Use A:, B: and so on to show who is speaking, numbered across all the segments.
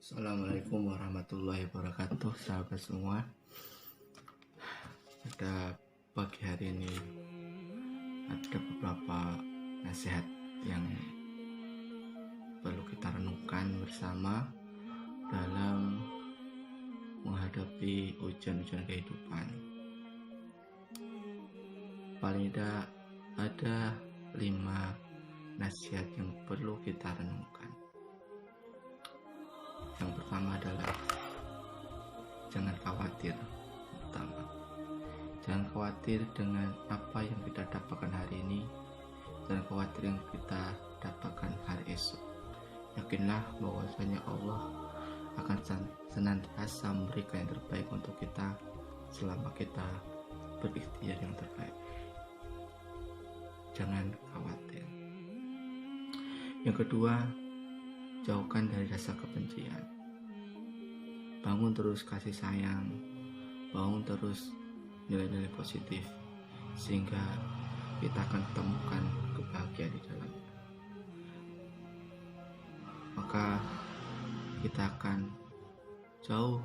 A: Assalamualaikum warahmatullahi wabarakatuh, sahabat semua. Pada pagi hari ini ada beberapa nasihat yang perlu kita renungkan bersama dalam menghadapi ujian-ujian kehidupan. Paling tidak ada 5 nasihat yang perlu kita renungkan. Yang pertama adalah jangan khawatir. Jangan khawatir dengan apa yang kita dapatkan hari ini, jangan khawatir yang kita dapatkan hari esok. Yakinlah bahwasanya Allah akan senantiasa memberikan yang terbaik untuk kita selama kita berikhtiar yang terbaik. Jangan khawatir. Yang kedua, jauhkan dari rasa kebencian. Bangun terus kasih sayang, bangun terus nilai-nilai positif, sehingga kita akan temukan kebahagiaan di dalamnya. Maka kita akan jauh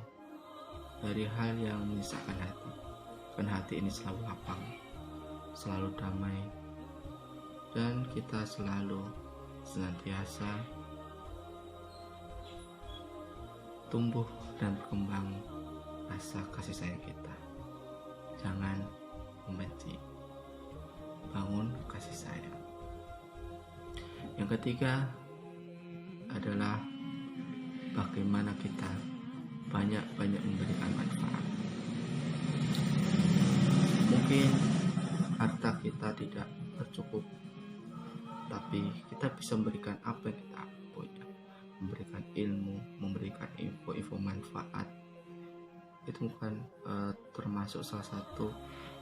A: dari hal yang menyiksakan hati. Karena hati ini selalu lapang, selalu damai, dan kita selalu senantiasa tumbuh dan berkembang rasa kasih sayang kita. Jangan membenci, bangun kasih sayang. Yang ketiga adalah bagaimana kita banyak-banyak memberikan manfaat. Mungkin harta kita tidak bercukup, tapi kita bisa memberikan apa yang kita punya, memberikan ilmu, memberikan info-info manfaat. Itu bukan termasuk salah satu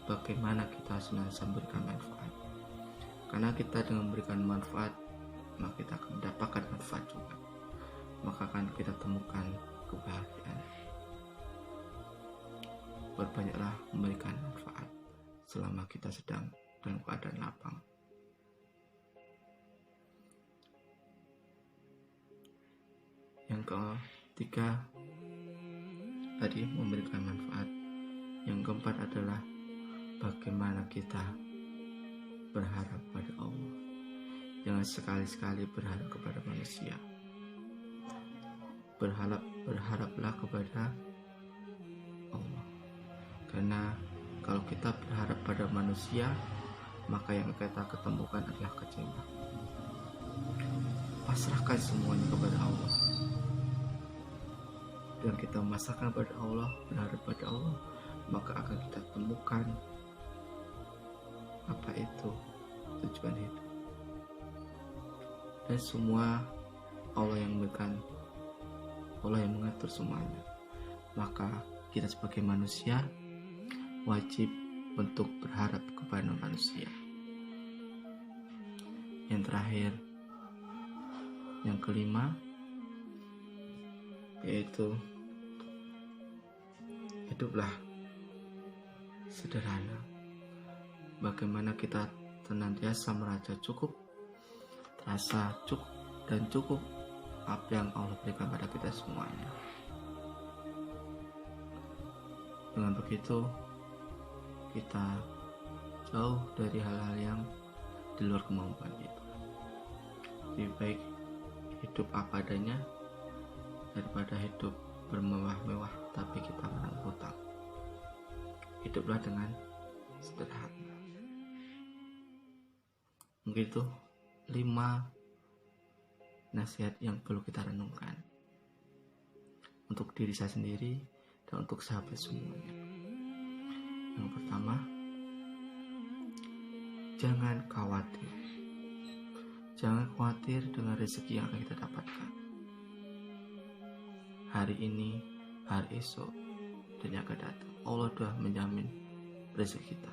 A: bagaimana kita senantiasa memberikan manfaat. Karena kita dengan memberikan manfaat, maka kita akan mendapatkan manfaat juga. Maka akan kita temukan kebahagiaan. Perbanyaklah memberikan manfaat selama kita sedang dalam keadaan lapang. Yang ketiga tadi memberikan manfaat. Yang keempat adalah bagaimana kita berharap pada Allah. Jangan sekali-sekali berharap kepada manusia. Berharaplah kepada Allah. Karena kalau kita berharap pada manusia, maka yang kita ketemukan adalah kecewa. Pasrahkan semuanya kepada Allah. Dan kita memasrahkan pada Allah, berharap pada Allah, maka akan kita temukan apa itu tujuan hidup. Dan semua Allah yang memberikan, Allah yang mengatur semuanya. Maka kita sebagai manusia wajib untuk berharap kepada manusia. Yang terakhir, yang kelima, yaitu hiduplah sederhana. Bagaimana kita senantiasa merasa cukup, terasa cukup dan cukup apa yang Allah berikan pada kita semuanya. Dengan begitu kita jauh dari hal-hal yang di luar kemampuan kita. Lebih baik hidup apa adanya daripada hidup bermewah-mewah tapi kita menang hutang. Hiduplah dengan sederhana. Mungkin itu 5 nasihat yang perlu kita renungkan untuk diri saya sendiri dan untuk sahabat semuanya. Yang pertama, jangan khawatir. Jangan khawatir dengan rezeki yang akan kita dapatkan. Hari ini, hari esok, dan yang akan datang. Allah sudah menjamin rezeki kita.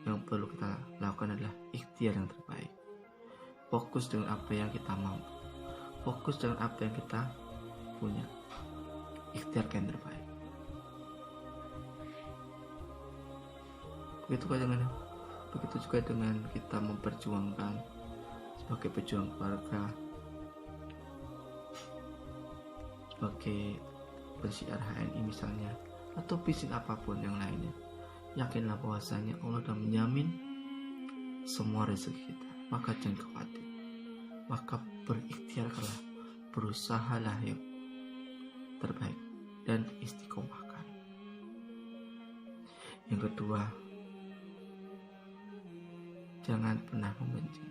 A: Yang perlu kita lakukan adalah ikhtiar yang terbaik. Fokus dengan apa yang kita mampu. Fokus dengan apa yang kita punya. Ikhtiar yang terbaik. Begitu juga dengan kita memperjuangkan sebagai pejuang keluarga. sebagai pensiar HNI misalnya, atau bisnis apapun yang lainnya, yakinlah bahwasanya Allah sudah menjamin semua rezeki kita. Maka jangan khawatir, maka berikhtiarlah, berusahalah yang terbaik dan istiqomahkan. Yang kedua, jangan pernah membenci,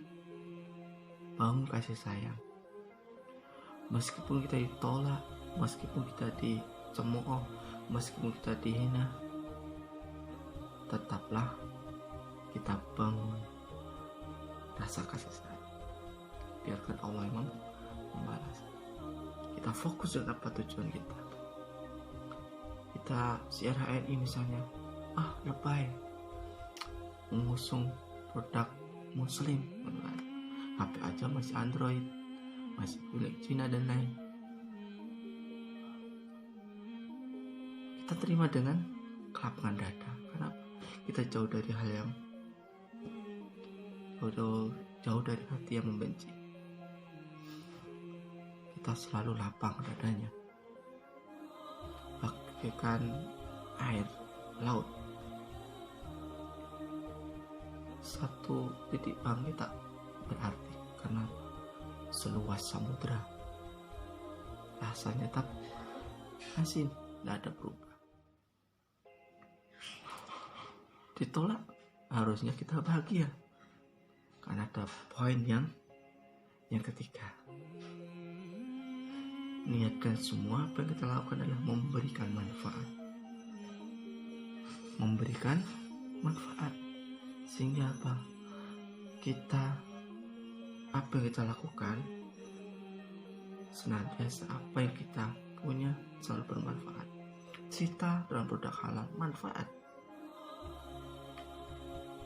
A: bangun kasih sayang. Meskipun kita ditolak, meskipun kita dicemooh, meskipun kita dihina, tetaplah kita bangun rasa kasih sayang. Biarkan Allah yang membalas. Kita fokus dengan apa tujuan kita. Kita siar HNI misalnya, lebay mengusung produk muslim, HP aja masih Android, masih milik Cina dan lain. Kita terima dengan kelapangan dada. Kenapa? Kita jauh dari hal yang jauh dari hati yang membenci. Kita selalu lapang dadanya, bagaikan air laut. Satu titik bangkit tak berarti karena seluas samudra. Rasanya tak asin, tidak ada berubah. Ditolak, harusnya kita bahagia karena ada poin yang ketiga. Niatkan semua apa yang kita lakukan adalah memberikan manfaat, sehingga apa yang kita lakukan senantiasa, apa yang kita punya selalu bermanfaat. Cerita dalam produk halal, manfaat.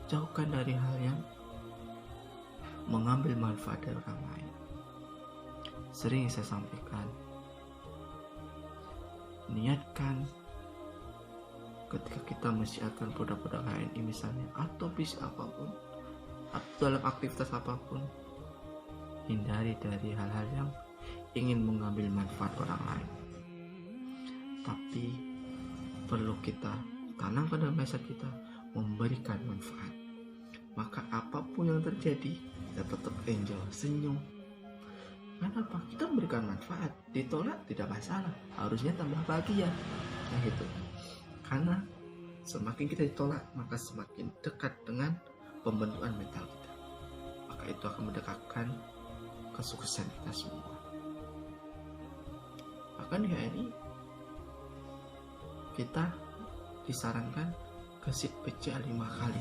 A: Jauhkan dari hal yang mengambil manfaat dari orang lain. Sering saya sampaikan, niatkan ketika kita mensiarkan produk-produk HNI misalnya, atau bisnis apapun, atau dalam aktivitas apapun, hindari dari hal-hal yang ingin mengambil manfaat orang lain. Tapi perlu kita tanamkan dalam mindset kita memberikan manfaat. Maka apapun yang terjadi, kita tetap enjoy, senyum. Kenapa? Kita memberikan manfaat. Ditolak tidak masalah, harusnya tambah bahagia. Nah itu, karena semakin kita ditolak, maka semakin dekat dengan pembentukan mental kita. Maka itu akan mendekatkan kesuksesan kita semua. Bahkan di HNI kita disarankan kesit PCA 5 kali.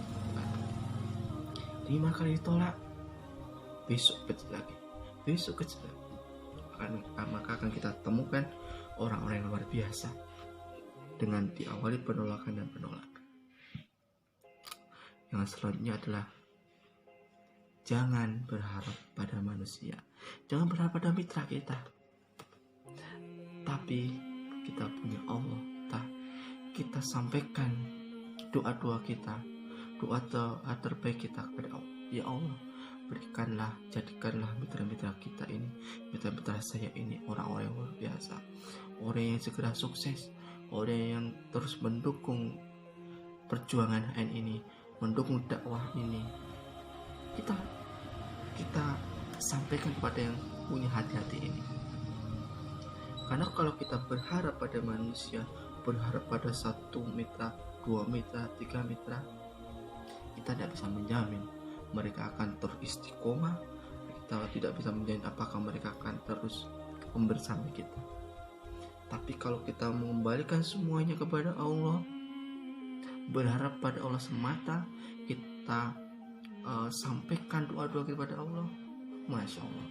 A: 5 kali ditolak, besok kecil lagi, besok kecil lagi. Maka akan kita temukan orang-orang yang luar biasa dengan diawali penolakan dan penolakan. Yang selanjutnya adalah jangan berharap pada manusia, jangan berharap pada mitra kita, tapi kita punya Allah. Kita sampaikan doa-doa kita, doa terbaik kita kepada Allah. Ya Allah, jadikanlah mitra-mitra kita ini, mitra-mitra saya ini orang-orang yang luar biasa, orang yang segera sukses, orang yang terus mendukung perjuangan HN ini, mendukung dakwah ini. Kita sampaikan kepada yang punya hati-hati ini. Karena kalau kita berharap pada manusia, berharap pada 1 mitra, 2 mitra, 3 mitra, kita tidak bisa menjamin mereka akan terus istiqomah. Kita tidak bisa menjamin apakah mereka akan terus membersama kita. Tapi kalau kita mengembalikan semuanya kepada Allah, berharap pada Allah semata, kita sampaikan doa-doa kepada Allah, Masya Allah,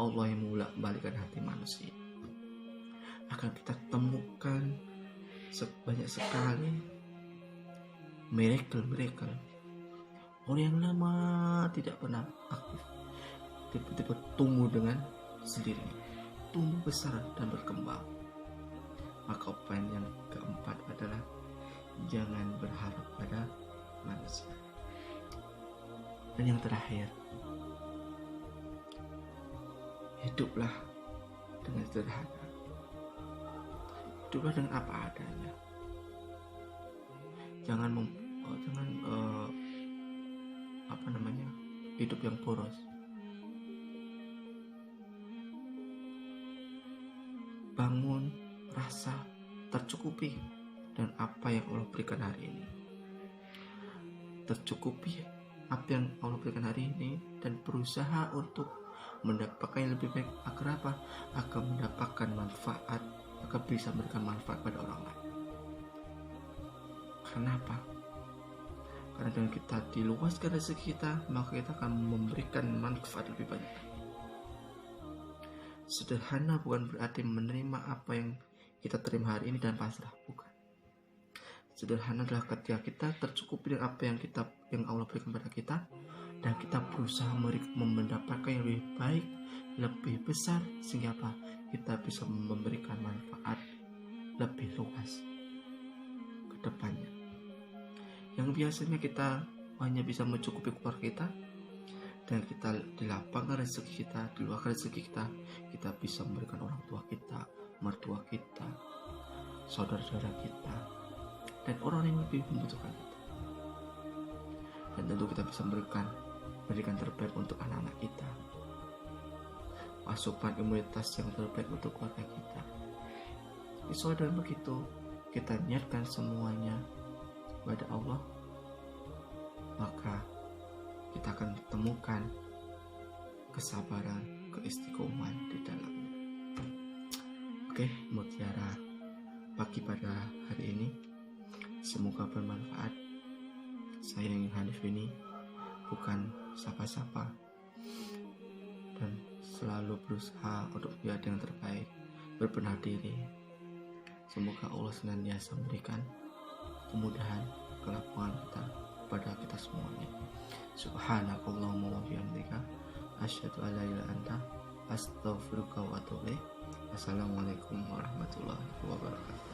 A: Allah yang membolak-balikan hati manusia. Akan kita temukan banyak sekali miracle. Orang yang lama tidak pernah aktif, tiba-tiba tumbuh dengan sendirinya, tumbuh besar dan berkembang. Maka poin yang keempat adalah jangan berharap pada manusia. Dan yang terakhir, hiduplah dengan sederhana. hiduplah dengan apa adanya. Jangan hidup yang boros. Bangun rasa tercukupi dan apa yang Allah berikan hari ini. Tercukupi apa yang Allah berikan hari ini dan berusaha untuk mendapatkan yang lebih baik agar apa? Agar mendapatkan manfaat, agar bisa memberikan manfaat pada orang lain. Karena apa? Karena dengan kita diluaskan rezeki kita, maka kita akan memberikan manfaat lebih banyak. Sederhana bukan berarti menerima apa yang kita terima hari ini dan pasrah, bukan. Sederhana adalah ketika kita tercukupi dengan apa yang Allah berikan pada kita, dan kita berusaha mendapatkan yang lebih baik, lebih besar, sehingga apa? Kita bisa memberikan manfaat lebih luas ke depannya. Yang biasanya kita hanya bisa mencukupi keluarga kita, dan kita dilapangkan rezeki kita, diluarkan rezeki kita bisa memberikan orang tua kita, mertua kita, saudara-saudara kita, dan orang yang lebih membutuhkan kita. Dan tentu kita bisa memberikan terbaik untuk anak-anak kita, asupan imunitas yang terbaik untuk keluarga kita. Jadi dengan begitu kita niatkan semuanya kepada Allah, maka kita akan temukan kesabaran, keistiqomahan di dalamnya. Oke, mutiara pagi pada hari ini semoga bermanfaat. Saya yang Hanif ini bukan siapa-siapa dan selalu berusaha untuk menjadi yang terbaik, berbenah diri. Semoga Allah senantiasa memberikan kemudahan, kelapangan pada kita semuanya. Subhanakallahumma wa bihamdika asyhadu an la ilaha illa anta astaghfiruka wa atubu ilaik. Assalamualaikum warahmatullahi wabarakatuh.